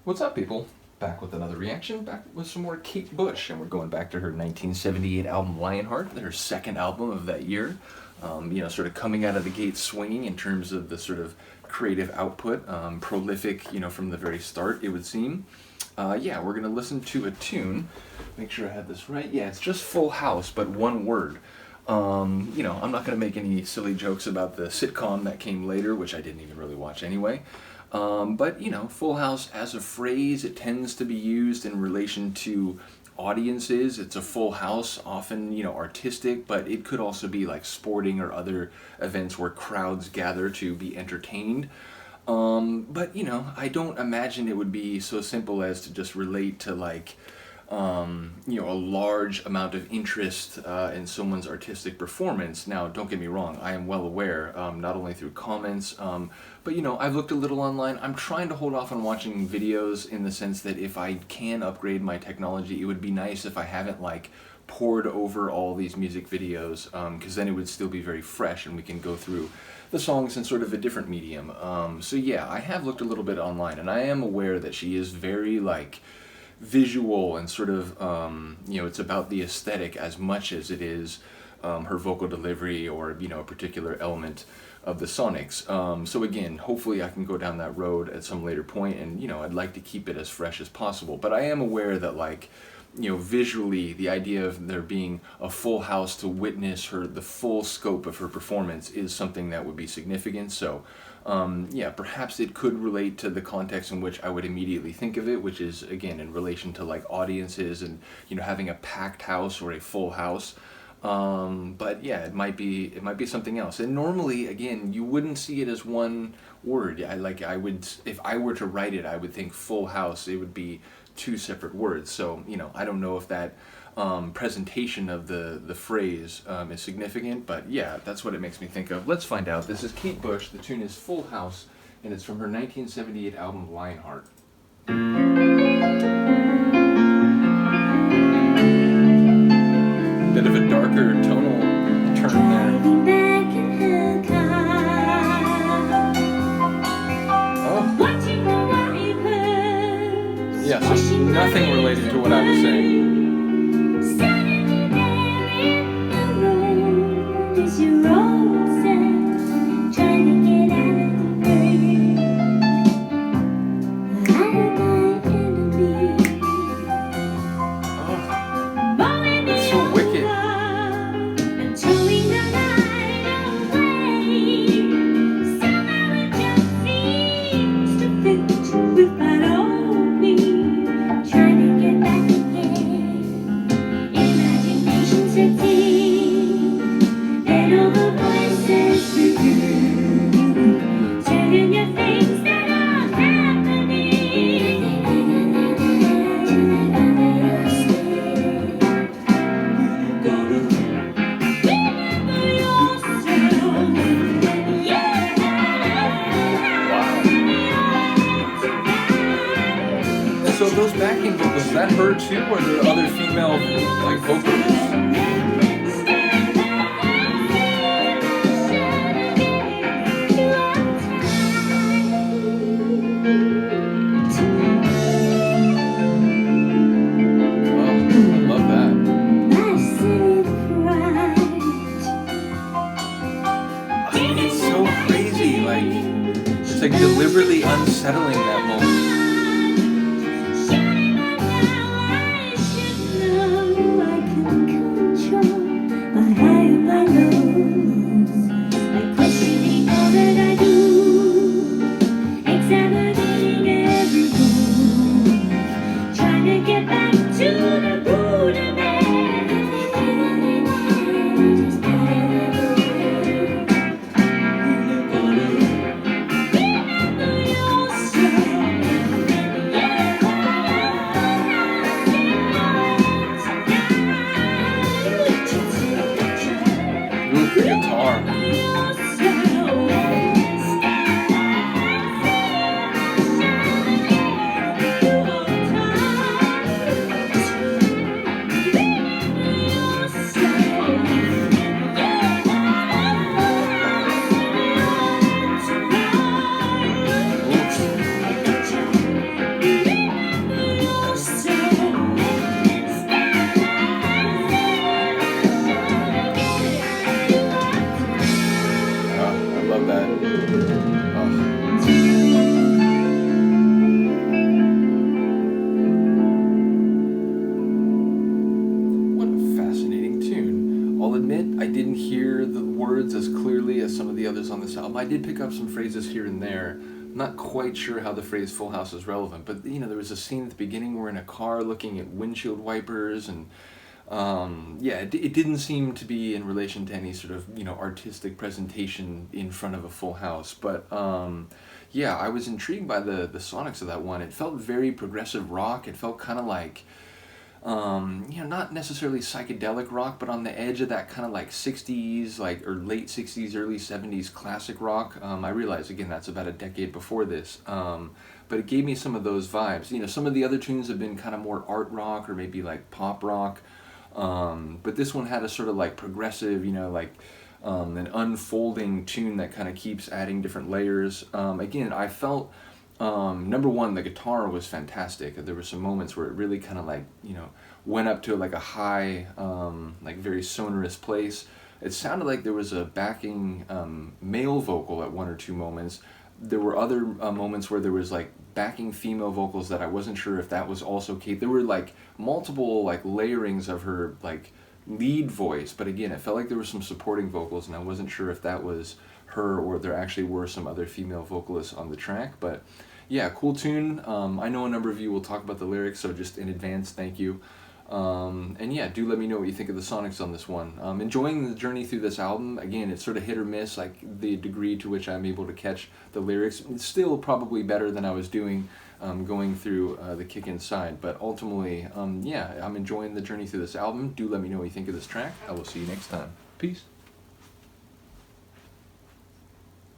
What's up, people? Back with another reaction, back with some more Kate Bush, and we're going back to her 1978 album Lionheart, her second album of that year. Sort of coming out of the gate swinging in terms of the sort of creative output, prolific, from the very start, it would seem. We're going to listen to a tune. Make sure I have this right. Yeah, it's just Full House, but one word. I'm not going to make any silly jokes about the sitcom that came later, which I didn't even really watch anyway. Full House as a phrase, it tends to be used in relation to audiences. It's a full house, often, artistic, but it could also be like sporting or other events where crowds gather to be entertained. I don't imagine it would be so simple as to just relate to a large amount of interest in someone's artistic performance. Now, don't get me wrong, I am well aware, not only through comments, but I've looked a little online. I'm trying to hold off on watching videos in the sense that if I can upgrade my technology, it would be nice if I haven't poured over all these music videos, because then it would still be very fresh and we can go through the songs in sort of a different medium. I have looked a little bit online, and I am aware that she is very visual and sort of, it's about the aesthetic as much as it is her vocal delivery or, a particular element of the sonics. So again, hopefully I can go down that road at some later point, and, I'd like to keep it as fresh as possible. But I am aware that, visually, the idea of there being a full house to witness the full scope of her performance is something that would be significant. So, perhaps it could relate to the context in which I would immediately think of it, which is, again, in relation to audiences and, having a packed house or a full house. It might be something else. And normally, again, you wouldn't see it as one word. If I were to write it, I would think full house. It would be two separate words. So, I don't know if that presentation of the phrase is significant, but yeah, that's what it makes me think of. Let's find out. This is Kate Bush. The tune is Full House, and it's from her 1978 album Lionheart. Bit of a darker tonal turn there. Yeah, so nothing related to what I was saying. It's so wicked. So those backing vocals, is that her too, or are there other female vocalists? It's deliberately unsettling that moment. phrases on this album. I did pick up some phrases here and there. Not quite sure how the phrase Full House is relevant, but there was a scene at the beginning. We're in a car looking at windshield wipers, and yeah, it didn't seem to be in relation to any sort of artistic presentation in front of a full house. But yeah, I was intrigued by the sonics of that one. It felt very progressive rock. It felt kind of like not necessarily psychedelic rock, but on the edge of that kind of like 60s, or late 60s, early 70s classic rock. I realize, again, that's about a decade before this, but it gave me some of those vibes. Some of the other tunes have been kind of more art rock or maybe like pop rock, but this one had a sort of like progressive, an unfolding tune that kind of keeps adding different layers. Again, I felt number one, the guitar was fantastic. There were some moments where it really kind of went up to like a high, very sonorous place. It sounded like there was a backing male vocal at one or two moments. There were other moments where there was like backing female vocals that I wasn't sure if that was also Kate. There were like multiple layerings of her lead voice, but again, it felt like there were some supporting vocals, and I wasn't sure if that was her or there actually were some other female vocalists on the track. But yeah, cool tune. I know a number of you will talk about the lyrics, so just in advance, thank you. And yeah, do let me know what you think of the sonics on this one. Enjoying the journey through this album. Again, it's sort of hit or miss, the degree to which I'm able to catch the lyrics. It's still probably better than I was doing going through the Kick Inside, but ultimately, yeah, I'm enjoying the journey through this album. Do let me know what you think of this track. I will see you next time. Peace.